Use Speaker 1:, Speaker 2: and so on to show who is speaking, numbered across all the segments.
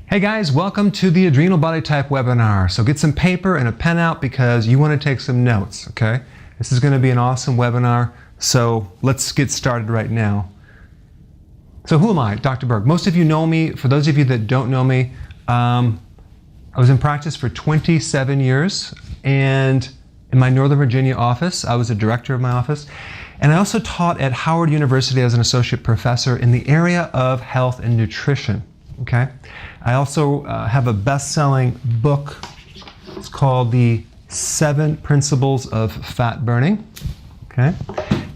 Speaker 1: Hey guys, welcome to the Adrenal Body Type webinar. So get some paper and a pen out because you want to take some notes, okay? This is going to be an awesome webinar, so let's get started right now. So who am I? Dr. Berg. Most of you know me. For those of you that don't know me, I was in practice for 27 years, and in my Northern Virginia office, I was a director of my office, and I also taught at Howard University as an associate professor in the area of health and nutrition, okay? I also have a best-selling book. It's called The 7 Principles of Fat Burning, okay?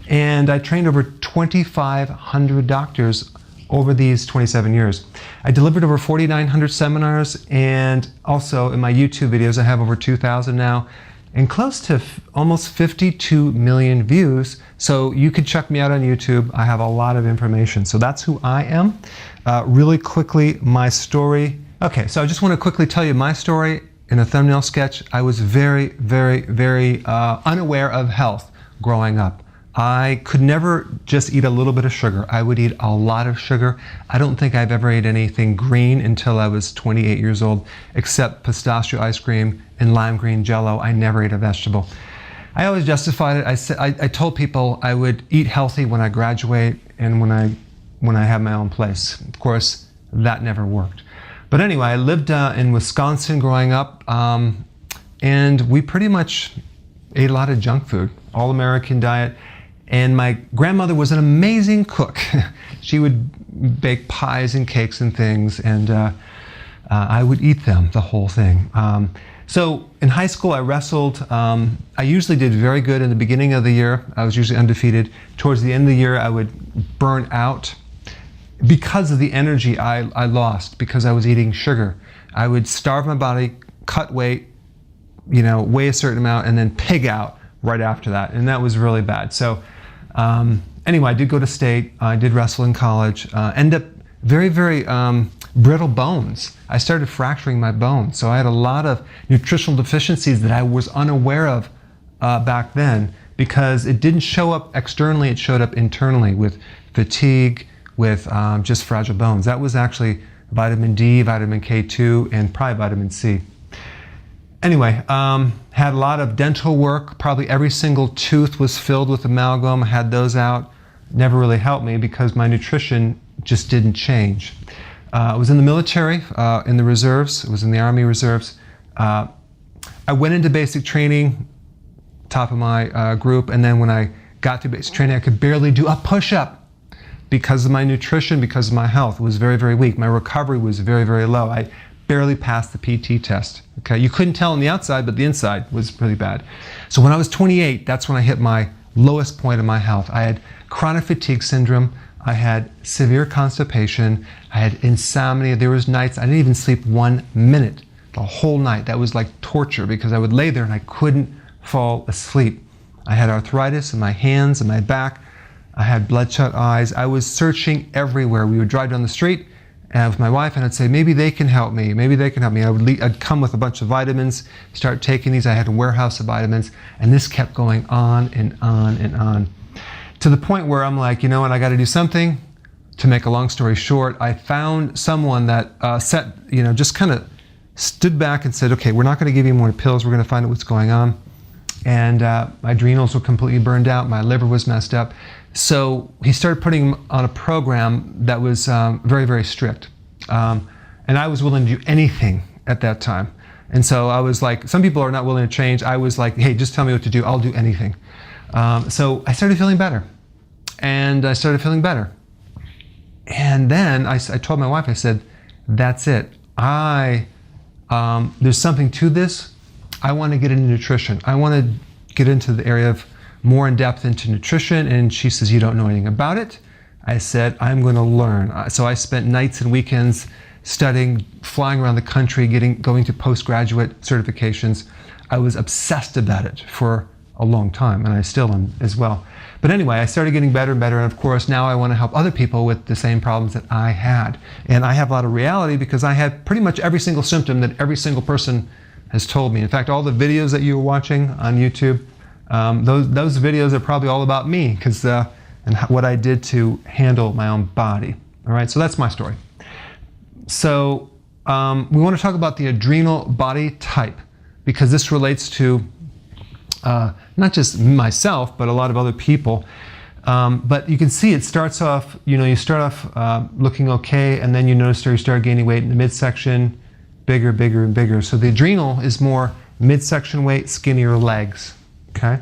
Speaker 1: And I trained over 2,500 doctors over these 27 years. I delivered over 4,900 seminars, and also in my YouTube videos, I have over 2,000 now, and close to almost 52 million views. So you could check me out on YouTube. I have a lot of information. So that's who I am. Really quickly, my story. Okay, so I just want to quickly tell you my story in a thumbnail sketch. I was very unaware of health growing up. I could never just eat a little bit of sugar. I would eat a lot of sugar. I don't think I've ever ate anything green until I was 28 years old, except pistachio ice cream and lime green Jell-O. I never ate a vegetable. I always justified it. I told people I would eat healthy when I graduate and when I have my own place. Of course, that never worked. But anyway, I lived in Wisconsin growing up, and we pretty much ate a lot of junk food, all-American diet. And my grandmother was an amazing cook. She would bake pies and cakes and things, and I would eat them, the whole thing. So in high school, I wrestled. I usually did very good in the beginning of the year. I was usually undefeated. Towards the end of the year, I would burn out because of the energy I lost, because I was eating sugar. I would starve my body, cut weight, weigh a certain amount, and then pig out right after that. And that was really bad. So anyway, I did go to state. I did wrestle in college. Ended up very brittle bones. I started fracturing my bones. So I had a lot of nutritional deficiencies that I was unaware of back then, because it didn't show up externally, it showed up internally with fatigue, with just fragile bones. That was actually vitamin D, vitamin K2, and probably vitamin C. Anyway, had a lot of dental work. Probably every single tooth was filled with amalgam. I had those out. Never really helped me because my nutrition just didn't change. I was in the military, in the reserves. I was in the Army Reserves. I went into basic training, top of my group, and then when I got to basic training, I could barely do a push-up because of my nutrition, because of my health. It was very weak. My recovery was very low. I barely passed the PT test. Okay, you couldn't tell on the outside, but the inside was really bad. So when I was 28, that's when I hit my lowest point of my health. I had chronic fatigue syndrome. I had severe constipation. I had insomnia. There was nights I didn't even sleep 1 minute the whole night. That was like torture because I would lay there and I couldn't fall asleep. I had arthritis in my hands and my back. I had bloodshot eyes. I was searching everywhere. We would drive down the street with my wife, and I'd say, maybe they can help me. Maybe they can help me. I'd come with a bunch of vitamins, start taking these. I had a warehouse of vitamins, and this kept going on and on and on, to the point where I'm like, you know what, I got to do something. To make a long story short, I found someone that just kind of stood back and said, okay, we're not going to give you more pills. We're going to find out what's going on. And my adrenals were completely burned out. My liver was messed up. So he started putting on a program that was very strict. And I was willing to do anything at that time. And so I was like, some people are not willing to change. I was like, hey, just tell me what to do. I'll do anything. So I started feeling better. And I started feeling better. And then I told my wife, I said, that's it. There's something to this. I want to get into nutrition. I want to get into the area of more in depth into nutrition. And she says, you don't know anything about it? I said, I'm going to learn. So I spent nights and weekends studying, flying around the country, going to postgraduate certifications. I was obsessed about it for a long time, and I still am as well. But anyway, I started getting better and better, and of course now I want to help other people with the same problems that I had. And I have a lot of reality because I had pretty much every single symptom that every single person has told me. In fact, all the videos that you were watching on YouTube, those videos are probably all about me, because and what I did to handle my own body. All right, so that's my story. So we want to talk about the adrenal body type, because this relates to not just myself, but a lot of other people. But you can see it starts off, you start off looking okay, and then you notice you start gaining weight in the midsection, bigger, bigger, and bigger. So the adrenal is more midsection weight, skinnier legs, okay?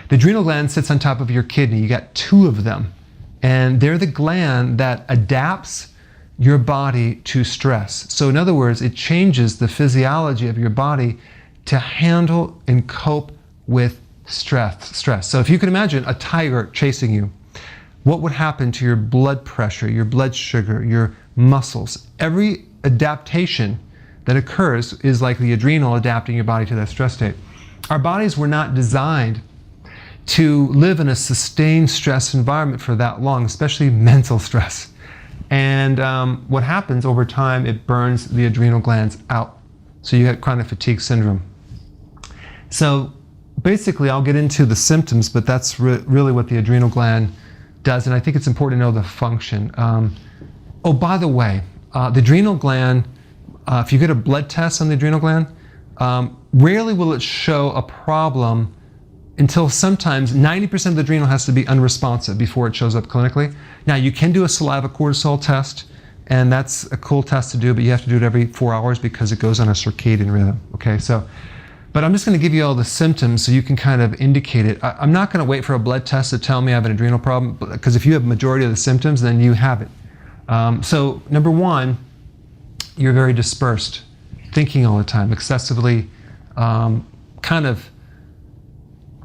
Speaker 1: The adrenal gland sits on top of your kidney. You got two of them, and they're the gland that adapts your body to stress. So in other words, it changes the physiology of your body to handle and cope with stress. So if you can imagine a tiger chasing you, what would happen to your blood pressure, your blood sugar, your muscles? Every adaptation that occurs is like the adrenal adapting your body to that stress state. Our bodies were not designed to live in a sustained stress environment for that long, especially mental stress. And what happens over time, it burns the adrenal glands out. So you get chronic fatigue syndrome. So basically, I'll get into the symptoms, but that's really what the adrenal gland does. And I think it's important to know the function. Oh, by the way, the adrenal gland, if you get a blood test on the adrenal gland, rarely will it show a problem until sometimes 90% of the adrenal has to be unresponsive before it shows up clinically. Now, you can do a saliva cortisol test, and that's a cool test to do, but you have to do it every 4 hours because it goes on a circadian rhythm, okay? So, but I'm just gonna give you all the symptoms so you can kind of indicate it. I'm not gonna wait for a blood test to tell me I have an adrenal problem, because if you have majority of the symptoms, then you have it. So number one, you're very dispersed, thinking all the time, excessively, kind of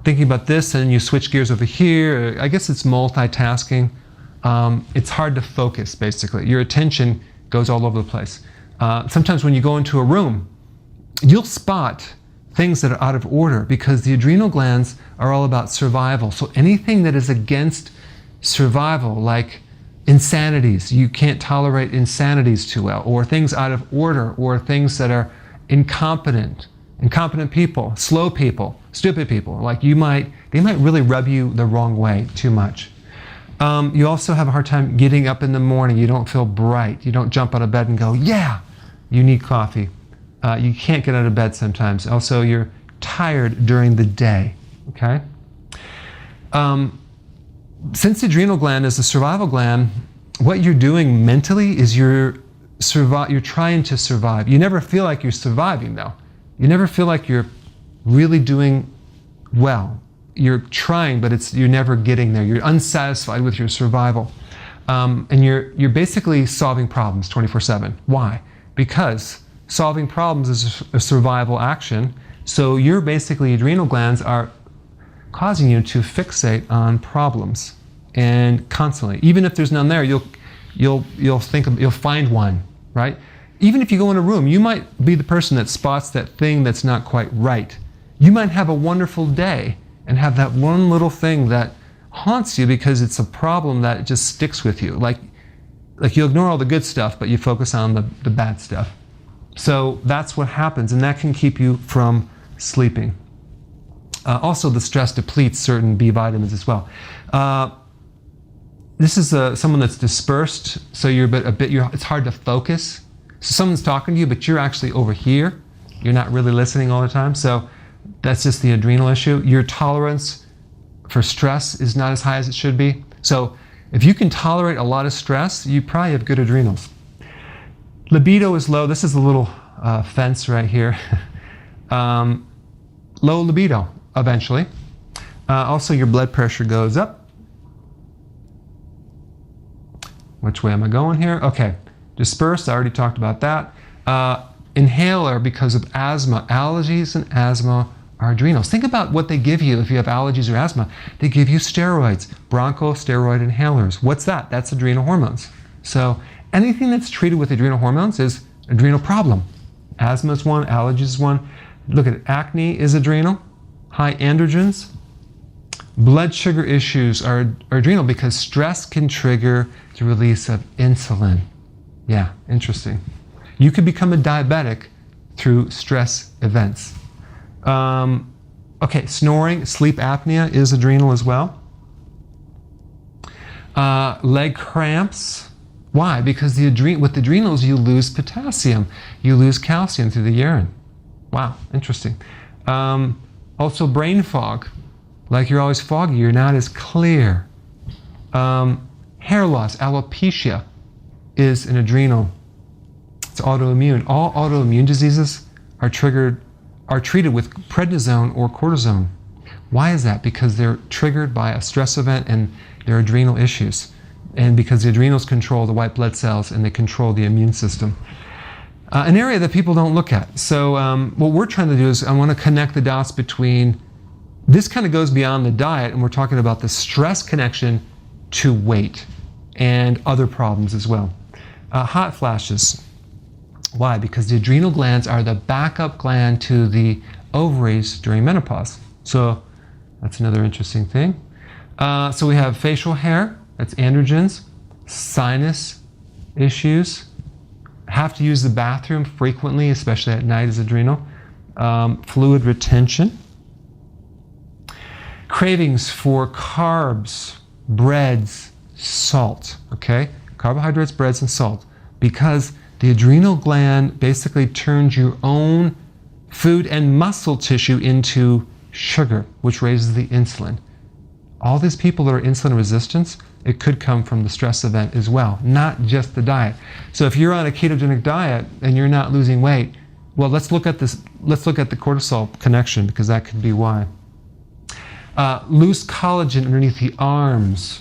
Speaker 1: thinking about this, and you switch gears over here. I guess it's multitasking. It's hard to focus, basically. Your attention goes all over the place. Sometimes when you go into a room, you'll spot things that are out of order because the adrenal glands are all about survival. So anything that is against survival, like insanities, you can't tolerate insanities too well, or things out of order, or things that are incompetent people, slow people, stupid people, like they might really rub you the wrong way too much. You also have a hard time getting up in the morning. You don't feel bright. You don't jump out of bed and go, yeah, you need coffee. You can't get out of bed sometimes. Also, you're tired during the day, okay? Since the adrenal gland is a survival gland, what you're doing mentally is you're trying to survive. You never feel like you're surviving, though. You never feel like you're really doing well. You're trying, but you're never getting there. You're unsatisfied with your survival. And you're basically solving problems 24/7. Why? Because solving problems is a survival action. So your basically adrenal glands are causing you to fixate on problems, and constantly. Even if there's none there, you'll find one, right? Even if you go in a room, you might be the person that spots that thing that's not quite right. You might have a wonderful day and have that one little thing that haunts you because it's a problem that just sticks with you. Like you ignore all the good stuff, but you focus on the bad stuff. So that's what happens, and that can keep you from sleeping. Also, the stress depletes certain B vitamins as well. This is someone that's dispersed, so it's hard to focus. So someone's talking to you, but you're actually over here. You're not really listening all the time. So that's just the adrenal issue. Your tolerance for stress is not as high as it should be. So if you can tolerate a lot of stress, you probably have good adrenals. Libido is low. This is a little fence right here. Low libido, eventually. Also, your blood pressure goes up. Which way am I going here? Okay. Dispersed, I already talked about that. Inhaler because of asthma. Allergies and asthma are adrenals. Think about what they give you if you have allergies or asthma. They give you steroids, bronchosteroid inhalers. What's that? That's adrenal hormones. So anything that's treated with adrenal hormones is adrenal problem. Asthma is one, allergies is one. Look at it, acne is adrenal, high androgens. Blood sugar issues are adrenal because stress can trigger the release of insulin. Yeah, interesting. You could become a diabetic through stress events. Okay, snoring, sleep apnea is adrenal as well. Leg cramps Why? Because with the adrenals, you lose potassium. You lose calcium through the urine. Wow, interesting. Also brain fog. Like you're always foggy, you're not as clear. Hair loss, alopecia, is an adrenal. It's autoimmune. All autoimmune diseases are treated with prednisone or cortisone. Why is that? Because they're triggered by a stress event and their adrenal issues. And because the adrenals control the white blood cells and they control the immune system. An area that people don't look at. So what we're trying to do is I want to connect the dots between, this kind of goes beyond the diet, and we're talking about the stress connection to weight and other problems as well. Hot flashes. Why? Because the adrenal glands are the backup gland to the ovaries during menopause. So that's another interesting thing. So we have facial hair, that's androgens, sinus issues, have to use the bathroom frequently, especially at night, is adrenal, fluid retention, cravings for carbs, breads, salt, okay? Carbohydrates, breads, and salt, because the adrenal gland basically turns your own food and muscle tissue into sugar, which raises the insulin. All these people that are insulin resistant, it could come from the stress event as well, not just the diet. So if you're on a ketogenic diet and you're not losing weight, well, let's look at this. Let's look at the cortisol connection, because that could be why. Loose collagen underneath the arms,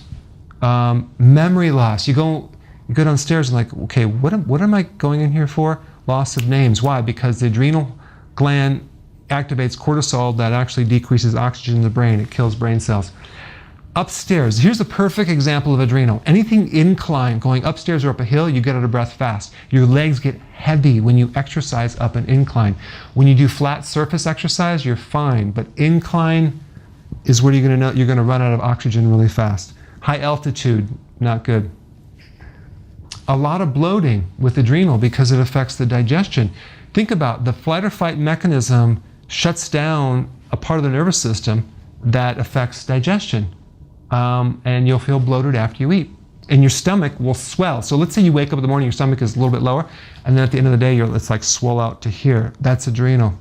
Speaker 1: memory loss. You go downstairs and like, okay, what am I going in here for? Loss of names. Why? Because the adrenal gland activates cortisol that actually decreases oxygen in the brain. It kills brain cells. Upstairs, here's a perfect example of adrenal. Anything incline, going upstairs or up a hill, you get out of breath fast. Your legs get heavy when you exercise up an incline. When you do flat surface exercise, you're fine, but incline is where you're going to know you're going to run out of oxygen really fast. High altitude, not good. A lot of bloating with adrenal because it affects the digestion. Think about the flight or fight mechanism shuts down a part of the nervous system that affects digestion. And you'll feel bloated after you eat. And your stomach will swell. So let's say you wake up in the morning, your stomach is a little bit lower, and then at the end of the day, it's like swell out to here. That's adrenal.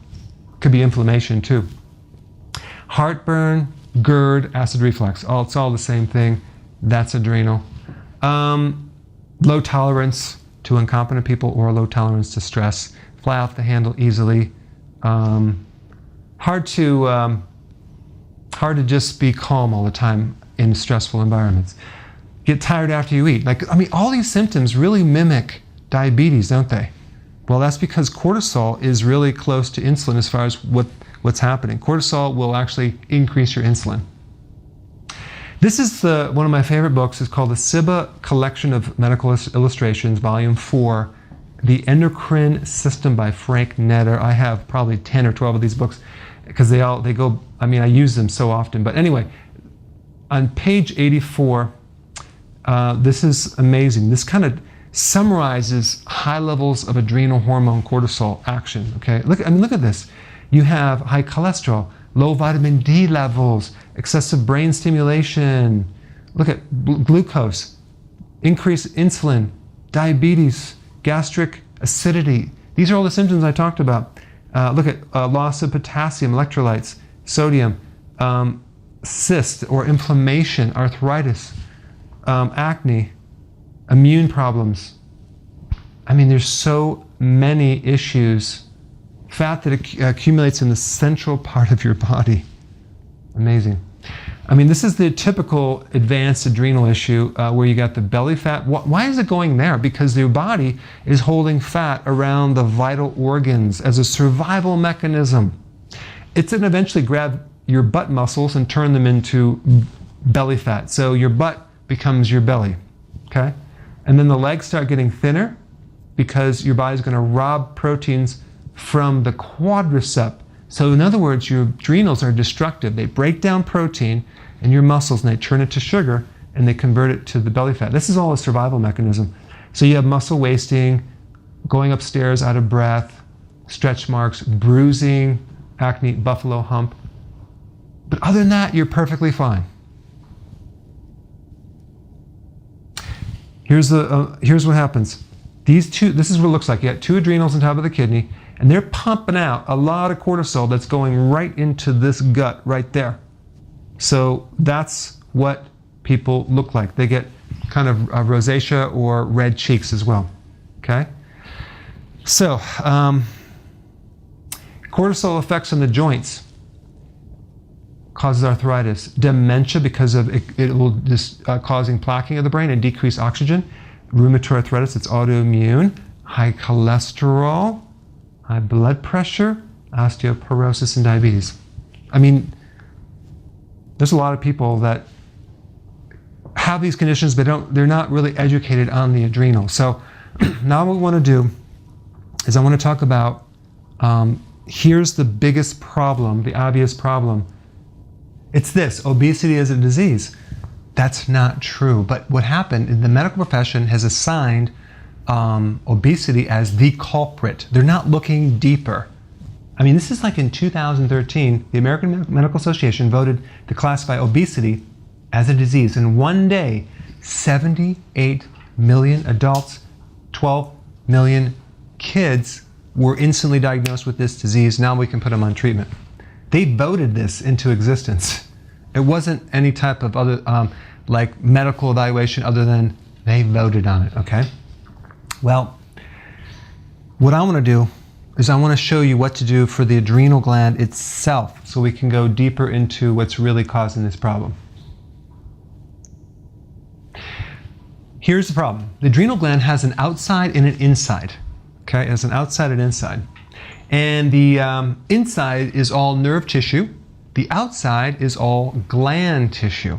Speaker 1: Could be inflammation too. Heartburn, GERD, acid reflux. It's all the same thing. That's adrenal. Low tolerance to incompetent people or low tolerance to stress. Fly off the handle easily. Hard to just be calm all the time in stressful environments. Get tired after you eat. All these symptoms really mimic diabetes, don't they? Well, that's because cortisol is really close to insulin as far as what's happening. Cortisol will actually increase your insulin. This is one of my favorite books. It's called the SIBA Collection of Medical Illustrations, Volume 4, The Endocrine System by Frank Netter. I have probably 10 or 12 of these books because they go, I use them so often. But anyway, on page 84, this is amazing. This kind of summarizes high levels of adrenal hormone cortisol action, okay? Look at this. You have high cholesterol, low vitamin D levels, excessive brain stimulation. Look at glucose, increased insulin, diabetes, gastric acidity. These are all the symptoms I talked about. Look at loss of potassium, electrolytes, sodium, cyst or inflammation, arthritis, acne, immune problems. There's so many issues. Fat that accumulates in the central part of your body. Amazing. This is the typical advanced adrenal issue where you got the belly fat. Why is it going there? Because your body is holding fat around the vital organs as a survival mechanism. It's going to eventually grab your butt muscles and turn them into belly fat. So your butt becomes your belly, okay? And then the legs start getting thinner because your body's going to rob proteins from the quadricep. So in other words, your adrenals are destructive. They break down protein in your muscles and they turn it to sugar and they convert it to the belly fat. This is all a survival mechanism. So you have muscle wasting, going upstairs out of breath, stretch marks, bruising, acne, buffalo hump. But other than that, you're perfectly fine. here's what happens. These two, this is what it looks like. You got two adrenals on top of the kidney, and they're pumping out a lot of cortisol that's going right into this gut right there. So that's what people look like. They get kind of rosacea or red cheeks as well. Okay? So, cortisol effects on the joints causes arthritis. Dementia, because of it will just causing plaquing of the brain and decrease oxygen. Rheumatoid arthritis, it's autoimmune. High cholesterol, high blood pressure, osteoporosis, and diabetes. I mean, there's a lot of people that have these conditions, but they're not really educated on the adrenal. So now what we want to do is I want to talk about, here's the biggest problem, the obvious problem. It's this: obesity is a disease. That's not true. But what happened is the medical profession has assigned obesity as the culprit. They're not looking deeper. I mean, this is like in 2013, the American Medical Association voted to classify obesity as a disease. In one day, 78 million adults, 12 million kids were instantly diagnosed with this disease. Now we can put them on treatment. They voted this into existence. It wasn't any type of other like medical evaluation other than they voted on it, okay? Well, what I want to do is I want to show you what to do for the adrenal gland itself so we can go deeper into what's really causing this problem. Here's the problem. The adrenal gland has an outside and an inside. Okay, it has an outside and inside. And the inside is all nerve tissue. The outside is all gland tissue.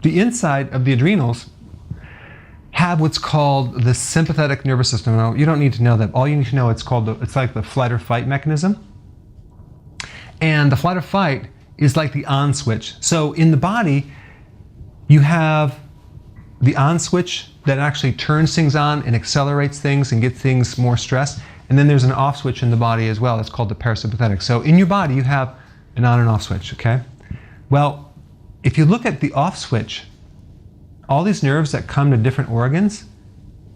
Speaker 1: The inside of the adrenals have what's called the sympathetic nervous system. Now, you don't need to know that. All you need to know, it's like the flight or fight mechanism. And the flight or fight is like the on switch. So in the body, you have the on switch that actually turns things on and accelerates things and gets things more stressed. And then there's an off switch in the body as well. It's called the parasympathetic. So in your body, you have an on and off switch, okay? Well, if you look at the off switch, all these nerves that come to different organs,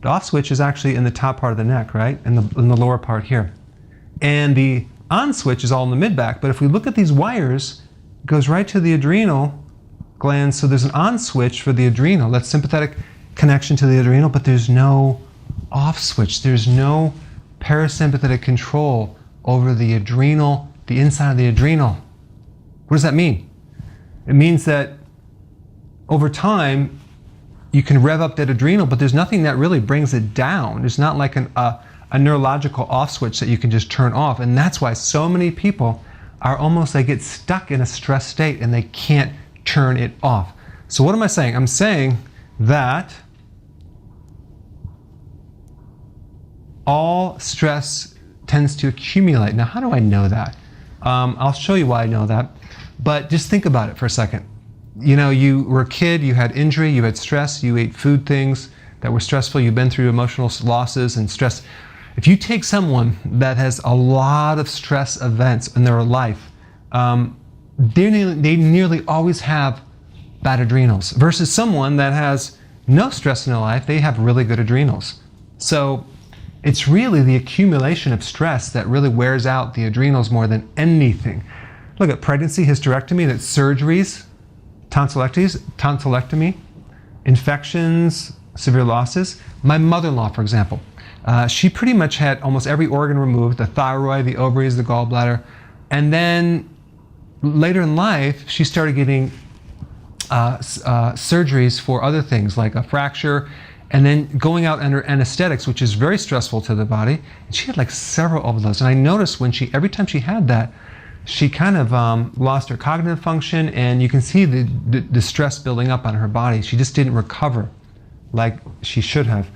Speaker 1: the off switch is actually in the top part of the neck, right? In the lower part here. And the on switch is all in the mid back. But if we look at these wires, it goes right to the adrenal gland. So there's an on switch for the adrenal. That's sympathetic connection to the adrenal, but there's no off switch. There's no parasympathetic control over the adrenal, the inside of the adrenal. What does that mean? It means that over time, you can rev up that adrenal, but there's nothing that really brings it down. There's not like a neurological off switch that you can just turn off. And that's why so many people are almost, they get stuck in a stress state and they can't turn it off. So what am I saying? I'm saying that all stress tends to accumulate. Now, how do I know that? I'll show you why I know that. But just think about it for a second. You know, you were a kid, you had injury, you had stress, you ate food things that were stressful, you've been through emotional losses and stress. If you take someone that has a lot of stress events in their life, they nearly always have bad adrenals, versus someone that has no stress in their life, they have really good adrenals. So it's really the accumulation of stress that really wears out the adrenals more than anything. Look at pregnancy, hysterectomy, that's surgeries, tonsillectomy, infections, severe losses. My mother-in-law, for example, she pretty much had almost every organ removed, the thyroid, the ovaries, the gallbladder, and then later in life, she started getting surgeries for other things like a fracture, and then going out under anesthetics, which is very stressful to the body. And she had like several of those. And I noticed every time she had that, she kind of lost her cognitive function, and you can see the stress building up on her body. She just didn't recover like she should have.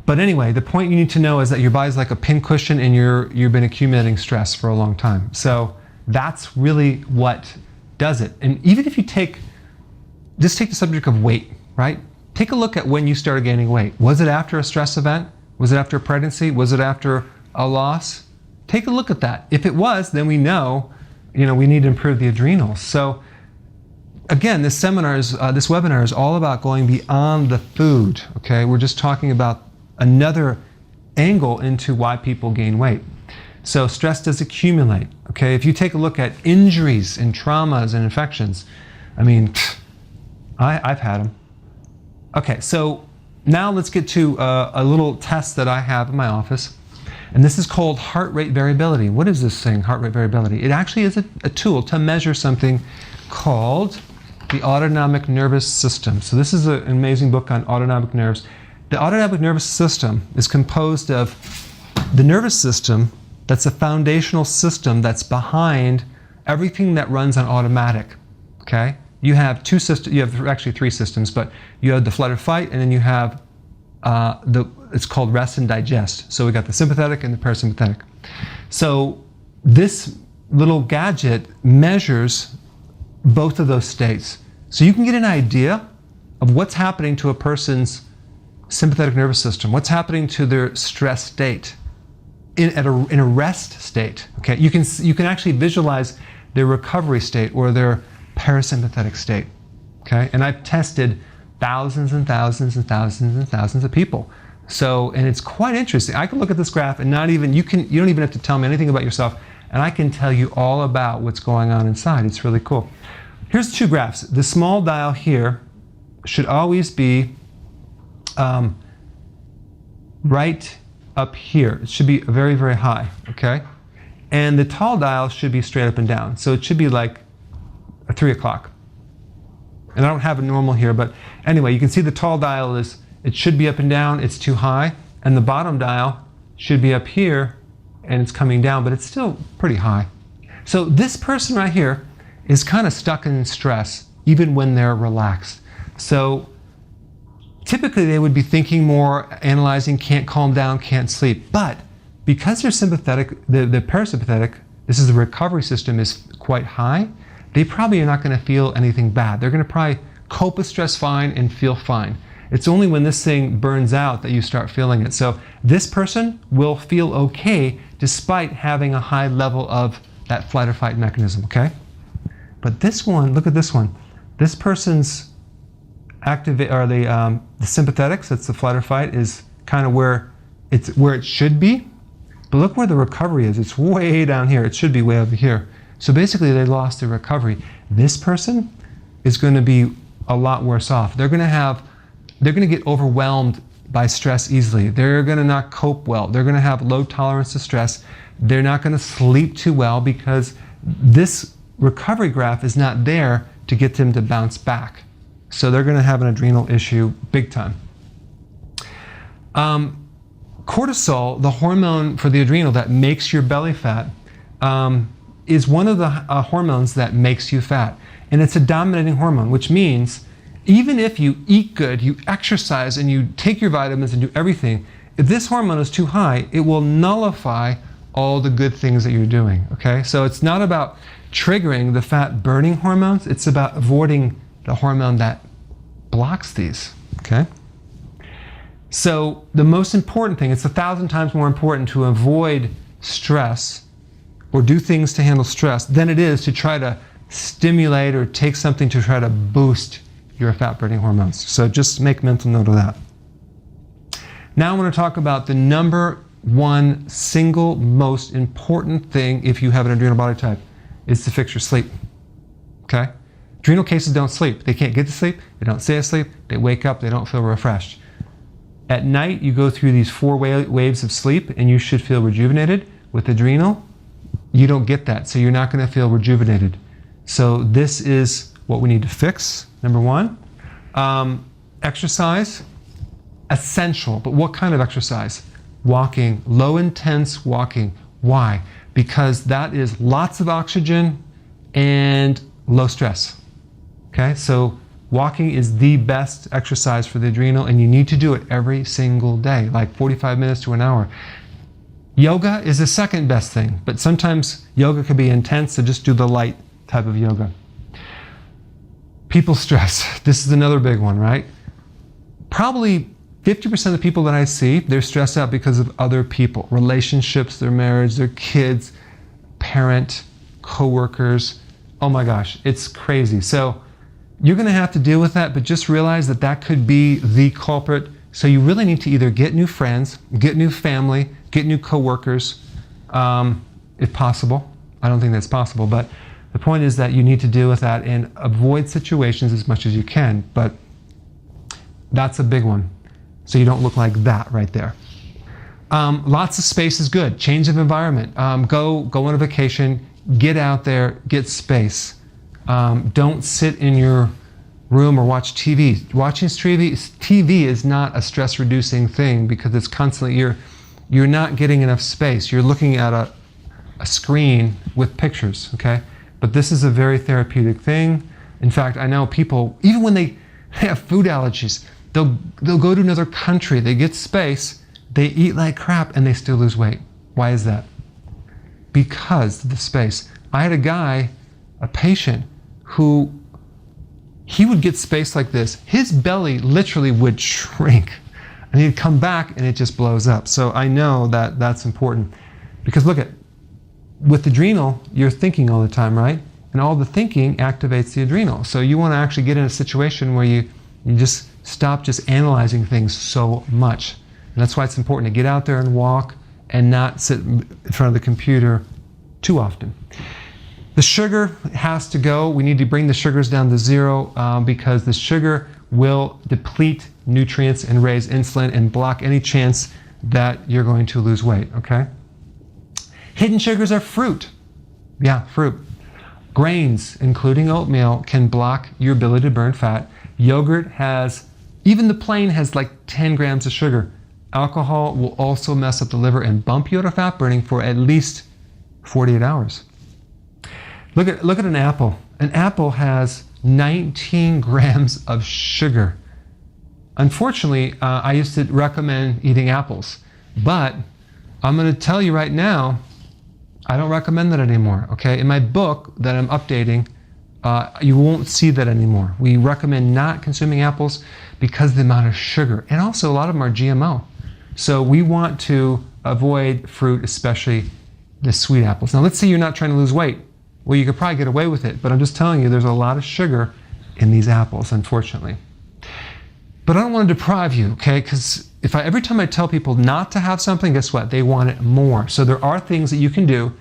Speaker 1: But anyway, the point you need to know is that your body's like a pincushion, and you've been accumulating stress for a long time. So that's really what does it. And even if you just take the subject of weight, right? Take a look at when you started gaining weight. Was it after a stress event? Was it after a pregnancy? Was it after a loss? Take a look at that. If it was, then we know, we need to improve the adrenals. So again, this webinar is all about going beyond the food, okay? We're just talking about another angle into why people gain weight. So stress does accumulate, okay? If you take a look at injuries and traumas and infections, I mean, I've had them. Okay, so now let's get to a little test that I have in my office. And this is called heart rate variability. What is this thing, heart rate variability? It actually is a tool to measure something called the autonomic nervous system. So this is an amazing book on autonomic nerves. The autonomic nervous system is composed of the nervous system that's a foundational system that's behind everything that runs on automatic, okay? You have two systems, you have actually three systems, but you have the flight or fight, and then you have it's called rest and digest. So we got the sympathetic and the parasympathetic. So this little gadget measures both of those states. So you can get an idea of what's happening to a person's sympathetic nervous system, what's happening to their stress state in a rest state. Okay, you can actually visualize their recovery state or their parasympathetic state. Okay, and I've tested thousands and thousands and thousands and thousands of people. So, and it's quite interesting. I can look at this graph and you don't even have to tell me anything about yourself, and I can tell you all about what's going on inside. It's really cool. Here's two graphs. The small dial here should always be right up here. It should be very, very high, okay? And the tall dial should be straight up and down. So it should be like 3 o'clock. And I don't have it normal here, but anyway, you can see the tall dial it should be up and down, it's too high, and the bottom dial should be up here, and it's coming down, but it's still pretty high. So this person right here is kind of stuck in stress, even when they're relaxed. So typically they would be thinking more, analyzing, can't calm down, can't sleep. But because they're sympathetic, the parasympathetic, this is the recovery system, is quite high, they probably are not going to feel anything bad. They're going to probably cope with stress fine and feel fine. It's only when this thing burns out that you start feeling it. So this person will feel okay despite having a high level of that flight or fight mechanism, okay? But this one, look at this one. This person's the sympathetics, that's the flight or fight, is kind of where it should be. But look where the recovery is. It's way down here. It should be way over here. So basically they lost their recovery. This person is going to be a lot worse off. They're going to get overwhelmed by stress easily. They're going to not cope well. They're going to have low tolerance to stress. They're not going to sleep too well because this recovery graph is not there to get them to bounce back. So they're going to have an adrenal issue big time. Cortisol, the hormone for the adrenal that makes your belly fat, is one of the hormones that makes you fat. And it's a dominating hormone, which means even if you eat good, you exercise, and you take your vitamins and do everything, if this hormone is too high, it will nullify all the good things that you're doing, okay? So it's not about triggering the fat burning hormones, it's about avoiding the hormone that blocks these, okay? So the most important thing, it's 1,000 times more important to avoid stress or do things to handle stress than it is to try to stimulate or take something to try to boost your fat burning hormones. So just make mental note of that. Now I want to talk about the number one single most important thing if you have an adrenal body type is to fix your sleep, okay? Adrenal cases don't sleep. They can't get to sleep, they don't stay asleep, they wake up, they don't feel refreshed. At night, you go through these 4 waves of sleep and you should feel rejuvenated. With adrenal, you don't get that, so you're not going to feel rejuvenated. So this is what we need to fix, number one. Exercise, essential, but what kind of exercise? Walking, low intense walking. Why? Because that is lots of oxygen and low stress. Okay, so walking is the best exercise for the adrenal, and you need to do it every single day, like 45 minutes to an hour. Yoga is the second best thing, but sometimes yoga can be intense, so just do the light type of yoga. People stress. This is another big one, right? Probably 50% of the people that I see, they're stressed out because of other people, relationships, their marriage, their kids, parent, coworkers. Oh my gosh, it's crazy. So you're going to have to deal with that, but just realize that that could be the culprit. So you really need to either get new friends, get new family, get new coworkers, if possible. I don't think that's possible, but the point is that you need to deal with that and avoid situations as much as you can. But that's a big one. So you don't look like that right there. Lots of space is good. Change of environment. Go on a vacation. Get out there. Get space. Don't sit in your room or watch TV. Watching TV is not a stress-reducing thing because it's constantly, you're not getting enough space. You're looking at a screen with pictures, okay? But this is a very therapeutic thing. In fact, I know people, even when they have food allergies, they'll go to another country, they get space, they eat like crap, and they still lose weight. Why is that? Because of the space. I had a patient who, he would get space like this. His belly literally would shrink, and he'd come back and it just blows up. So I know that that's important. Because look with adrenal, you're thinking all the time, right? And all the thinking activates the adrenal. So you want to actually get in a situation where you just stop just analyzing things so much. And that's why it's important to get out there and walk and not sit in front of the computer too often. The sugar has to go. We need to bring the sugars down to zero because the sugar will deplete nutrients and raise insulin and block any chance that you're going to lose weight, okay? Hidden sugars are fruit. Yeah, fruit. Grains, including oatmeal, can block your ability to burn fat. Yogurt has, even the plain has like 10 grams of sugar. Alcohol will also mess up the liver and bump you out of fat burning for at least 48 hours. Look at an apple. An apple has 19 grams of sugar. Unfortunately, I used to recommend eating apples, but I'm going to tell you right now, I don't recommend that anymore, okay? In my book that I'm updating, you won't see that anymore. We recommend not consuming apples because of the amount of sugar. And also a lot of them are GMO. So we want to avoid fruit, especially the sweet apples. Now let's say you're not trying to lose weight. Well, you could probably get away with it, but I'm just telling you there's a lot of sugar in these apples, unfortunately. But I don't want to deprive you, okay? Because every time I tell people not to have something, guess what? They want it more. So there are things that you can do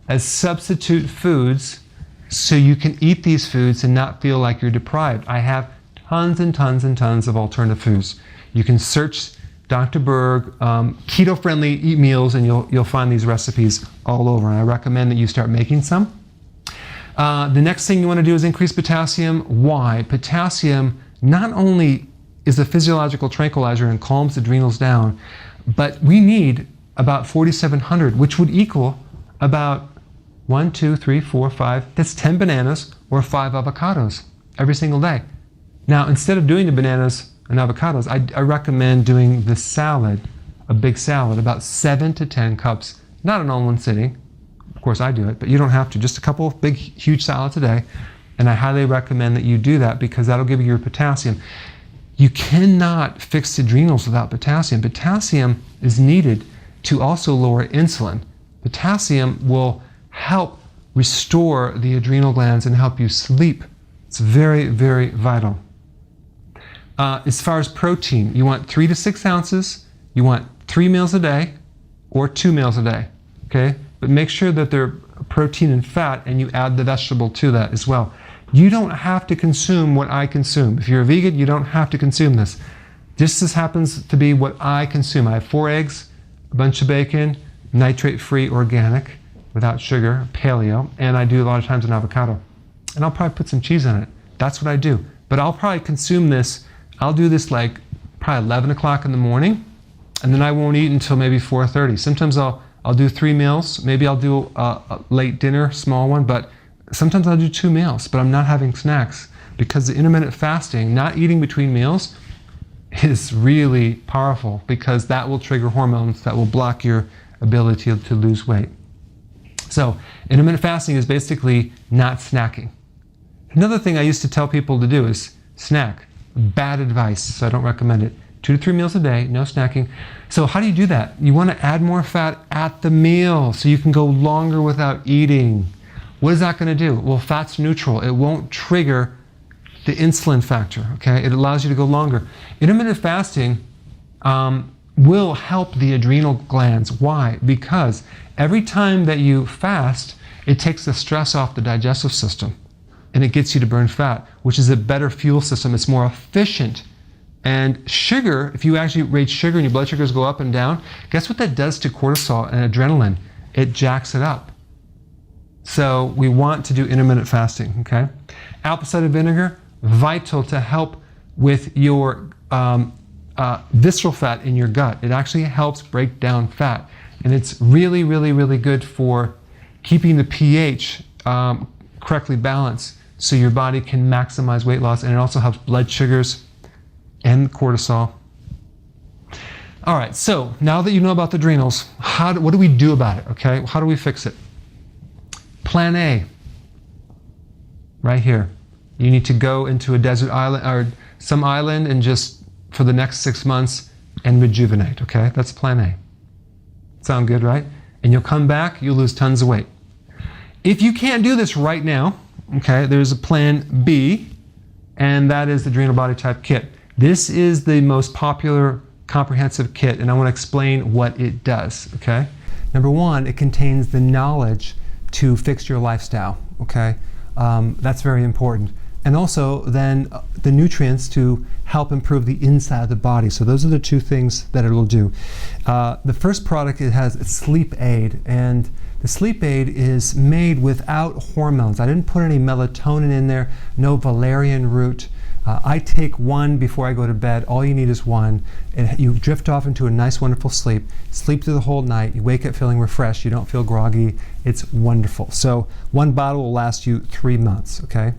Speaker 1: as substitute foods so you can eat these foods and not feel like you're deprived. I have tons and tons and tons of alternative foods. You can search Dr. Berg, keto-friendly meals, and you'll find these recipes all over. And I recommend that you start making some. The next thing you want to do is increase potassium. Why? Potassium not only is a physiological tranquilizer and calms the adrenals down, but we need about 4,700, which would equal about 1, 2, 3, 4, 5, that's 10 bananas or 5 avocados every single day. Now, instead of doing the bananas and avocados, I recommend doing the salad, a big salad, about 7 to 10 cups, not in all one sitting. Of course, I do it, but you don't have to. Just a couple of big, huge salads a day. And I highly recommend that you do that because that'll give you your potassium. You cannot fix adrenals without potassium. Potassium is needed to also lower insulin. Potassium will help restore the adrenal glands and help you sleep. It's very, very vital. As far as protein, you want 3 to 6 ounces. You want 3 meals a day or 2 meals a day, okay? But make sure that they're protein and fat and you add the vegetable to that as well. You don't have to consume what I consume. If you're a vegan, you don't have to consume this. This happens to be what I consume. I have 4 eggs, a bunch of bacon, nitrate-free organic, without sugar, paleo, and I do a lot of times an avocado. And I'll probably put some cheese in it. That's what I do. But I'll probably consume this, I'll do this like probably 11 o'clock in the morning, and then I won't eat until maybe 4:30. Sometimes I'll do 3 meals. Maybe I'll do a late dinner, small one, but sometimes I'll do 2 meals, but I'm not having snacks because the intermittent fasting, not eating between meals, is really powerful because that will trigger hormones that will block your ability to lose weight. So intermittent fasting is basically not snacking. Another thing I used to tell people to do is snack. Bad advice, so I don't recommend it. 2 to 3 meals a day, no snacking. So how do you do that? You want to add more fat at the meal so you can go longer without eating. What is that going to do? Well, fat's neutral. It won't trigger the insulin factor, okay? It allows you to go longer. Intermittent fasting will help the adrenal glands. Why? Because every time that you fast, it takes the stress off the digestive system and it gets you to burn fat, which is a better fuel system. It's more efficient. And sugar, if you actually rate sugar and your blood sugars go up and down, guess what that does to cortisol and adrenaline? It jacks it up. So we want to do intermittent fasting, okay? Apple cider vinegar, vital to help with your visceral fat in your gut. It actually helps break down fat. And it's really, really, really good for keeping the pH correctly balanced so your body can maximize weight loss. And it also helps blood sugars and cortisol. All right, so now that you know about the adrenals, what do we do about it, okay? How do we fix it? Plan A, right here. You need to go into a desert island or some island and just for the next 6 months and rejuvenate, okay? That's plan A. Sound good, right? And you'll come back, you'll lose tons of weight. If you can't do this right now, okay, there's a plan B, and that is the Adrenal Body Type Kit. This is the most popular comprehensive kit, and I want to explain what it does, okay? Number one, it contains the knowledge to fix your lifestyle, okay? That's very important. And also then the nutrients to help improve the inside of the body. So those are the two things that it will do. The first product, it has a sleep aid, and the sleep aid is made without hormones. I didn't put any melatonin in there, no valerian root. I take one before I go to bed. All you need is one. And you drift off into a nice, wonderful sleep. Sleep through the whole night. You wake up feeling refreshed. You don't feel groggy. It's wonderful. So one bottle will last you 3 months, okay?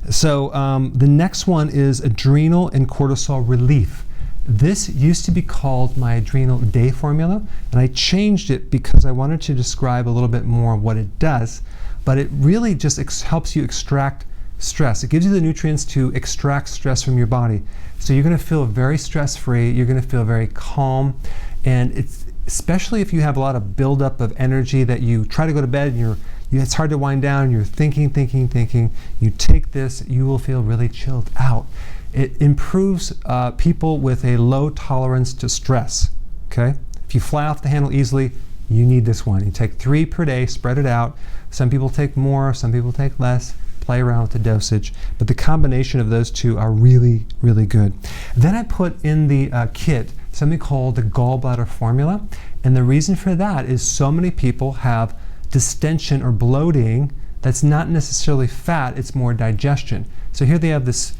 Speaker 1: So the next one is Adrenal and Cortisol Relief. This used to be called my Adrenal Day Formula, and I changed it because I wanted to describe a little bit more what it does, but it really just helps you extract stress. It gives you the nutrients to extract stress from your body. So you're going to feel very stress-free, you're going to feel very calm, and it's especially if you have a lot of buildup of energy that you try to go to bed and it's hard to wind down, you're thinking. You take this, you will feel really chilled out. It improves people with a low tolerance to stress, okay? If you fly off the handle easily, you need this one. You take 3 per day, spread it out. Some people take more, some people take less. Play around with the dosage, but the combination of those two are really, really good. Then I put in the kit something called the gallbladder formula, and the reason for that is so many people have distension or bloating that's not necessarily fat, it's more digestion. So here they have this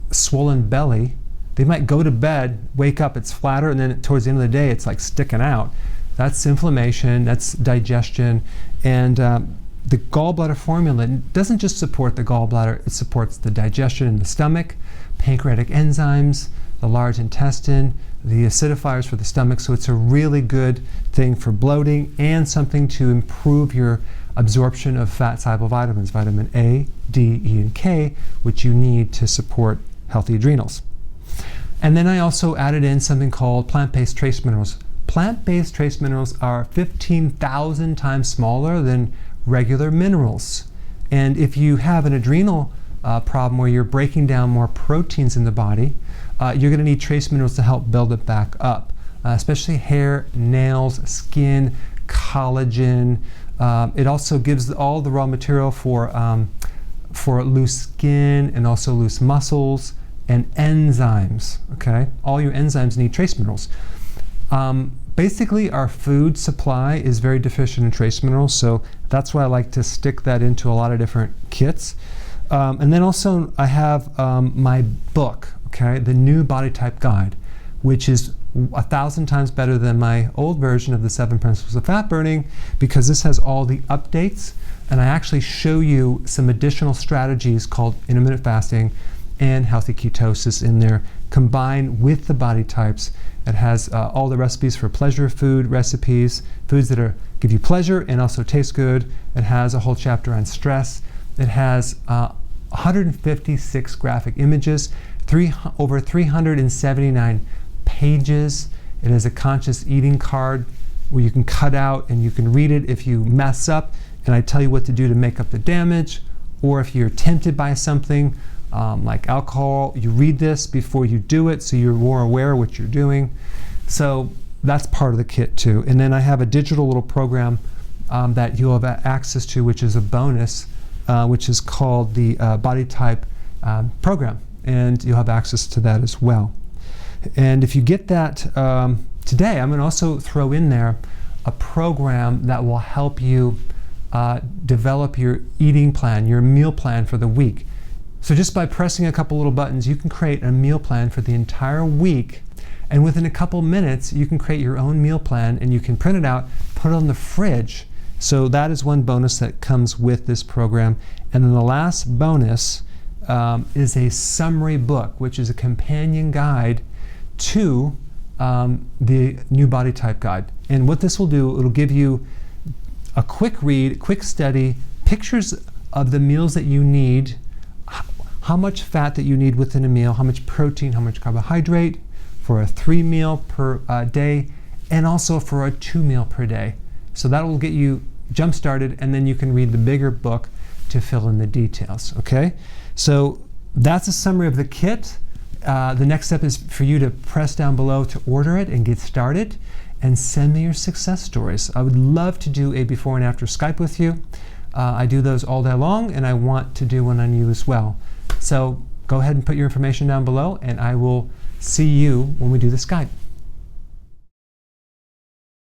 Speaker 1: swollen belly. They might go to bed, wake up, it's flatter, and then towards the end of the day it's like sticking out. That's inflammation, that's digestion, and the gallbladder formula doesn't just support the gallbladder, it supports the digestion in the stomach, pancreatic enzymes, the large intestine, the acidifiers for the stomach. So it's a really good thing for bloating and something to improve your absorption of fat-soluble vitamins, vitamin A, D, E, and K, which you need to support healthy adrenals. And then I also added in something called plant-based trace minerals. Plant-based trace minerals are 15,000 times smaller than regular minerals. And if you have an adrenal problem where you're breaking down more proteins in the body, you're going to need trace minerals to help build it back up, especially hair, nails, skin, collagen. It also gives all the raw material for loose skin and also loose muscles and enzymes, okay? All your enzymes need trace minerals. Basically, our food supply is very deficient in trace minerals, so that's why I like to stick that into a lot of different kits. And then also I have my book, okay, the New Body Type Guide, which is 1,000 times better than my old version of the 7 Principles of Fat Burning, because this has all the updates, and I actually show you some additional strategies called intermittent fasting and healthy ketosis in there, combined with the body types. It has all the recipes for pleasure food recipes, foods that give you pleasure and also taste good. It has a whole chapter on stress. It has 156 graphic images, over 379 pages. It has a conscious eating card where you can cut out and you can read it if you mess up, and I tell you what to do to make up the damage, or if you're tempted by something, like alcohol. You read this before you do it, so you're more aware of what you're doing. So that's part of the kit too. And then I have a digital little program that you'll have access to, which is a bonus, which is called the Body Type program, and you'll have access to that as well. And if you get that today, I'm going to also throw in there a program that will help you develop your eating plan, your meal plan for the week. So just by pressing a couple little buttons, you can create a meal plan for the entire week, and within a couple minutes you can create your own meal plan, and you can print it out, put it on the fridge. So that is one bonus that comes with this program. And then the last bonus is a summary book, which is a companion guide to the new body type guide. And what this will do, it'll give you a quick read, quick study, pictures of the meals that you need, how much fat that you need within a meal, how much protein, how much carbohydrate for a 3 meal per day, and also for a 2 meal per day. So that will get you jump started, and then you can read the bigger book to fill in the details, okay? So that's a summary of the kit. The next step is for you to press down below to order it and get started, and send me your success stories. I would love to do a before and after Skype with you. I do those all day long, and I want to do one on you as well. So go ahead and put your information down below, and I will see you when we do the Skype.